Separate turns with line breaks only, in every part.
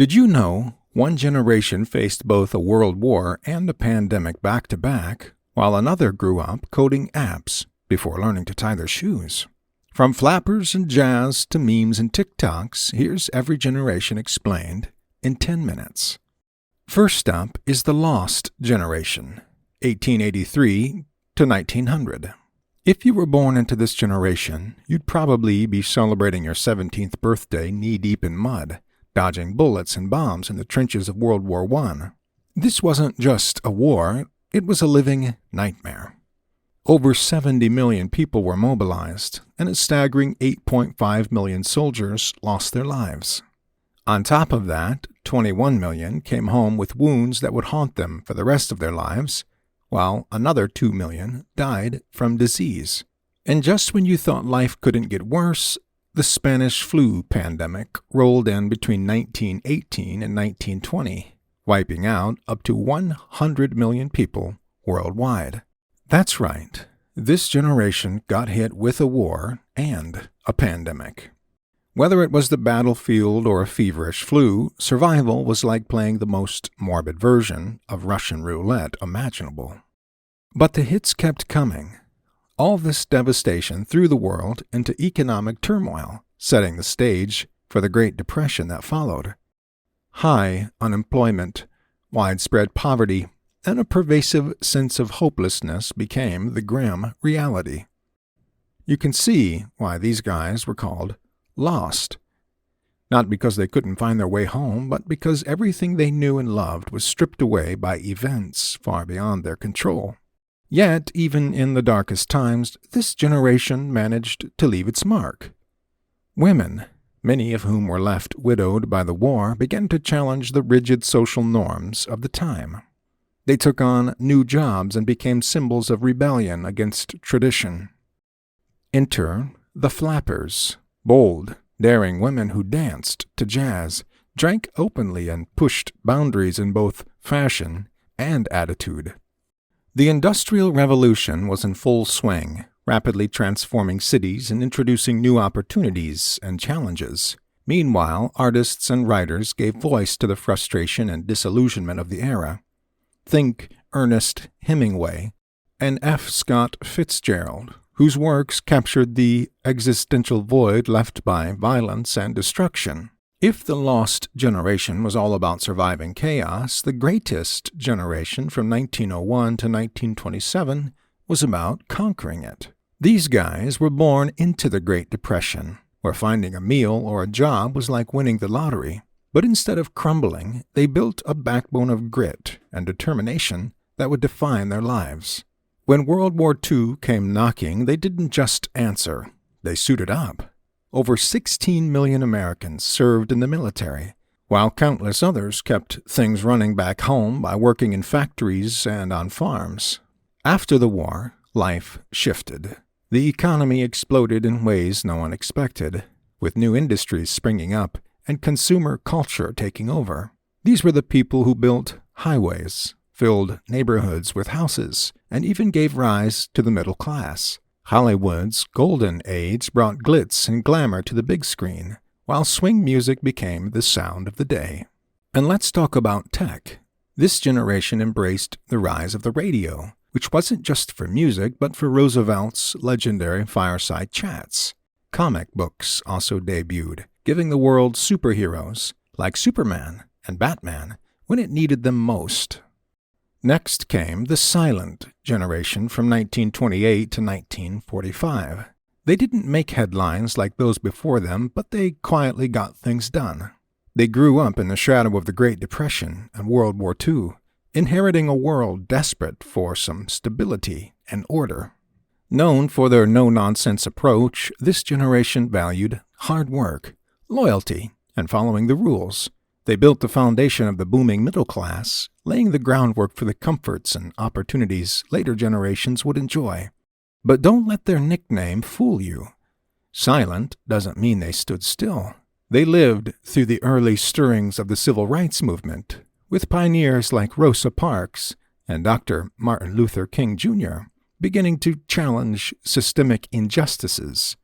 Did you know one generation faced both a world war and a pandemic back-to-back, while another grew up coding apps before learning to tie their shoes? From flappers and jazz to memes and TikToks, here's every generation explained in 10 minutes. First up is the Lost Generation, 1883 to 1900. If you were born into this generation, you'd probably be celebrating your 17th birthday knee-deep in mud, dodging bullets and bombs in the trenches of World War I. This wasn't just a war, it was a living nightmare. Over 70 million people were mobilized, and a staggering 8.5 million soldiers lost their lives. On top of that, 21 million came home with wounds that would haunt them for the rest of their lives, while another 2 million died from disease. And just when you thought life couldn't get worse, the Spanish flu pandemic rolled in between 1918 and 1920, wiping out up to 100 million people worldwide. That's right, this generation got hit with a war and a pandemic. Whether it was the battlefield or a feverish flu, survival was like playing the most morbid version of Russian roulette imaginable. But the hits kept coming. All this devastation threw the world into economic turmoil, setting the stage for the Great Depression that followed. High unemployment, widespread poverty, and a pervasive sense of hopelessness became the grim reality. You can see why these guys were called lost. Not because they couldn't find their way home, but because everything they knew and loved was stripped away by events far beyond their control. Yet, even in the darkest times, this generation managed to leave its mark. Women, many of whom were left widowed by the war, began to challenge the rigid social norms of the time. They took on new jobs and became symbols of rebellion against tradition. Enter the flappers, bold, daring women who danced to jazz, drank openly, and pushed boundaries in both fashion and attitude. The Industrial Revolution was in full swing, rapidly transforming cities and introducing new opportunities and challenges. Meanwhile, artists and writers gave voice to the frustration and disillusionment of the era. Think Ernest Hemingway and F. Scott Fitzgerald, whose works captured the existential void left by violence and destruction. If the Lost Generation was all about surviving chaos, the Greatest Generation from 1901 to 1927 was about conquering it. These guys were born into the Great Depression, where finding a meal or a job was like winning the lottery. But instead of crumbling, they built a backbone of grit and determination that would define their lives. When World War II came knocking, they didn't just answer, they suited up. Over 16 million Americans served in the military, while countless others kept things running back home by working in factories and on farms. After the war, life shifted. The economy exploded in ways no one expected, with new industries springing up and consumer culture taking over. These were the people who built highways, filled neighborhoods with houses, and even gave rise to the middle class. Hollywood's golden age brought glitz and glamour to the big screen, while swing music became the sound of the day. And let's talk about tech. This generation embraced the rise of the radio, which wasn't just for music, but for Roosevelt's legendary fireside chats. Comic books also debuted, giving the world superheroes like Superman and Batman when it needed them most. Next came the Silent Generation from 1928 to 1945. They didn't make headlines like those before them, but they quietly got things done. They grew up in the shadow of the Great Depression and World War II, inheriting a world desperate for some stability and order. Known for their no-nonsense approach, this generation valued hard work, loyalty, and following the rules. They built the foundation of the booming middle class, laying the groundwork for the comforts and opportunities later generations would enjoy. But don't let their nickname fool you. Silent doesn't mean they stood still. They lived through the early stirrings of the civil rights movement, with pioneers like Rosa Parks and Dr. Martin Luther King Jr. beginning to challenge systemic injustices.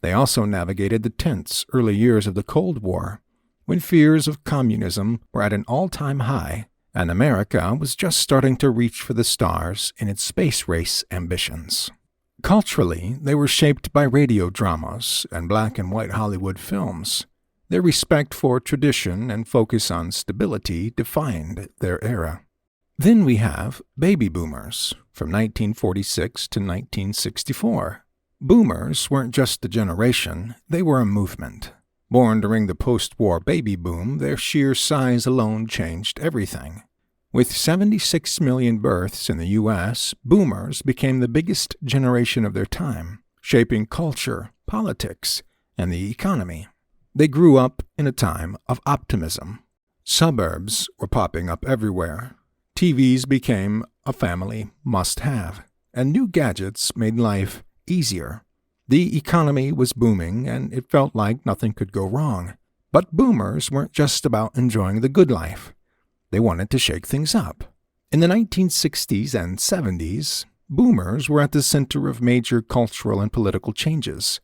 They also navigated the tense early years of the Cold War, when fears of communism were at an all-time high and America was just starting to reach for the stars in its space race ambitions. Culturally, they were shaped by radio dramas and black and white Hollywood films. Their respect for tradition and focus on stability defined their era. Then we have baby boomers, from 1946 to 1964. Boomers weren't just a generation, they were a movement. Born during the post-war baby boom, their sheer size alone changed everything. With 76 million births in the U.S., boomers became the biggest generation of their time, shaping culture, politics, and the economy. They grew up in a time of optimism. Suburbs were popping up everywhere. TVs became a family must-have, and new gadgets made life easier. The economy was booming, and it felt like nothing could go wrong. But boomers weren't just about enjoying the good life. They wanted to shake things up. In the 1960s and 70s, boomers were at the center of major cultural and political changes.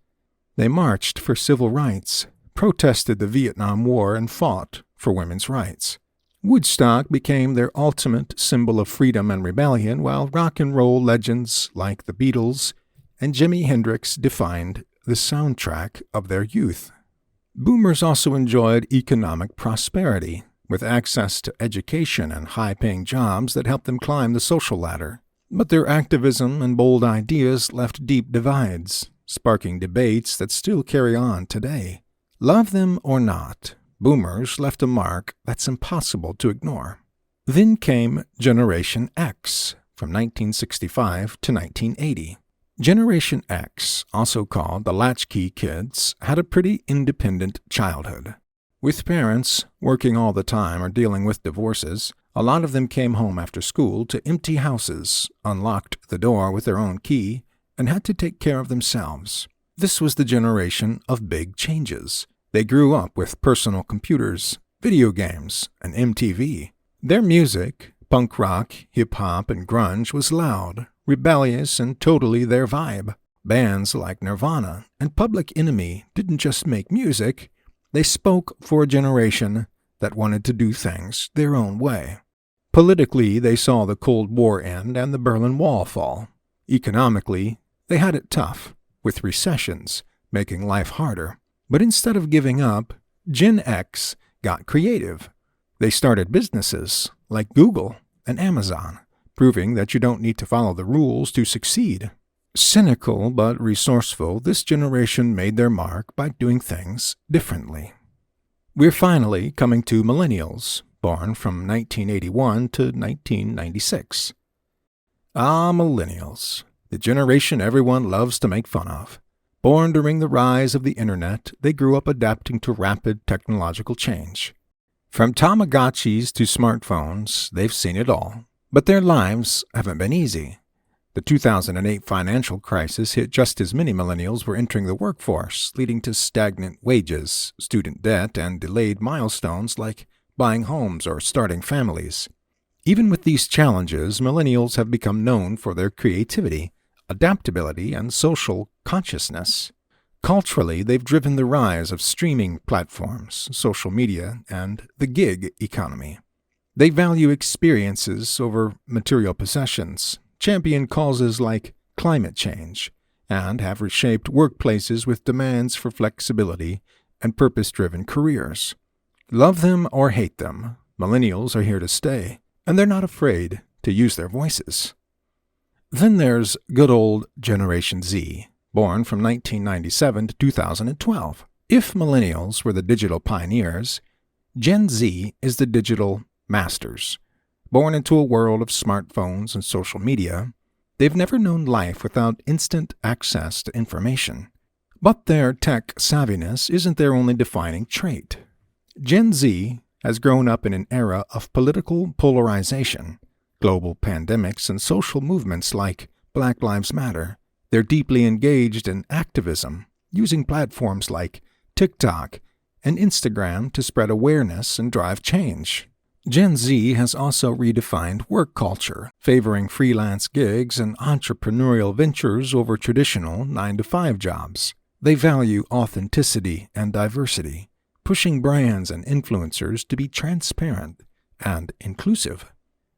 They marched for civil rights, protested the Vietnam War, and fought for women's rights. Woodstock became their ultimate symbol of freedom and rebellion, while rock and roll legends like the Beatles and Jimi Hendrix defined the soundtrack of their youth. Boomers also enjoyed economic prosperity, with access to education and high-paying jobs that helped them climb the social ladder. But their activism and bold ideas left deep divides, sparking debates that still carry on today. Love them or not, boomers left a mark that's impossible to ignore. Then came Generation X, from 1965 to 1980. Generation X, also called the latchkey kids, had a pretty independent childhood. With parents working all the time or dealing with divorces, a lot of them came home after school to empty houses, unlocked the door with their own key, and had to take care of themselves. This was the generation of big changes. They grew up with personal computers, video games, and MTV. Their music, punk rock, hip-hop, and grunge, was loud, rebellious, and totally their vibe. Bands like Nirvana and Public Enemy didn't just make music, they spoke for a generation that wanted to do things their own way. Politically, they saw the Cold War end and the Berlin Wall fall. Economically, they had it tough, with recessions making life harder. But instead of giving up, Gen X got creative. They started businesses like Google and Amazon, proving that you don't need to follow the rules to succeed. Cynical but resourceful, this generation made their mark by doing things differently. We're finally coming to Millennials, born from 1981 to 1996. Ah, Millennials, the generation everyone loves to make fun of. Born during the rise of the internet, they grew up adapting to rapid technological change. From Tamagotchis to smartphones, they've seen it all. But their lives haven't been easy. The 2008 financial crisis hit just as many millennials were entering the workforce, leading to stagnant wages, student debt, and delayed milestones like buying homes or starting families. Even with these challenges, millennials have become known for their creativity, adaptability, and social consciousness. Culturally, they've driven the rise of streaming platforms, social media, and the gig economy. They value experiences over material possessions, champion causes like climate change, and have reshaped workplaces with demands for flexibility and purpose-driven careers. Love them or hate them, millennials are here to stay, and they're not afraid to use their voices. Then there's good old Generation Z, born from 1997 to 2012. If millennials were the digital pioneers, Gen Z is the digital masters. Born into a world of smartphones and social media, they've never known life without instant access to information. But their tech savviness isn't their only defining trait. Gen Z has grown up in an era of political polarization, global pandemics, and social movements like Black Lives Matter. They're deeply engaged in activism, using platforms like TikTok and Instagram to spread awareness and drive change. Gen Z has also redefined work culture, favoring freelance gigs and entrepreneurial ventures over traditional 9-to-5 jobs. They value authenticity and diversity, pushing brands and influencers to be transparent and inclusive.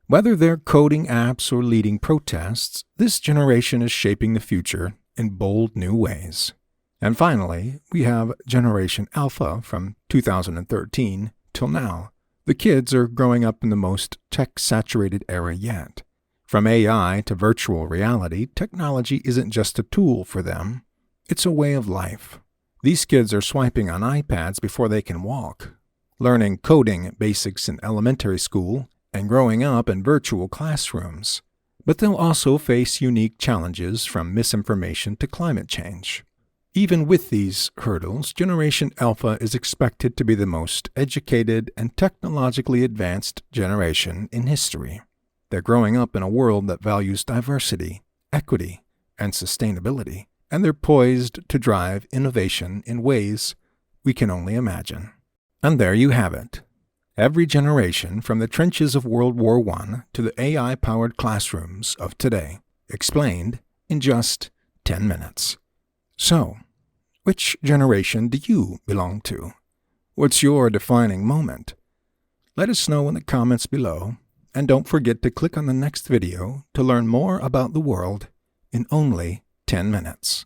Whether they're coding apps or leading protests, this generation is shaping the future in bold new ways. And finally, we have Generation Alpha from 2013 till now. The kids are growing up in the most tech-saturated era yet. From AI to virtual reality, technology isn't just a tool for them, it's a way of life. These kids are swiping on iPads before they can walk, learning coding basics in elementary school, and growing up in virtual classrooms. But they'll also face unique challenges from misinformation to climate change. Even with these hurdles, Generation Alpha is expected to be the most educated and technologically advanced generation in history. They're growing up in a world that values diversity, equity, and sustainability, and they're poised to drive innovation in ways we can only imagine. And there you have it. Every generation from the trenches of World War I to the AI-powered classrooms of today, explained in just 10 minutes. So, which generation do you belong to? What's your defining moment? Let us know in the comments below, and don't forget to click on the next video to learn more about the world in only 10 minutes.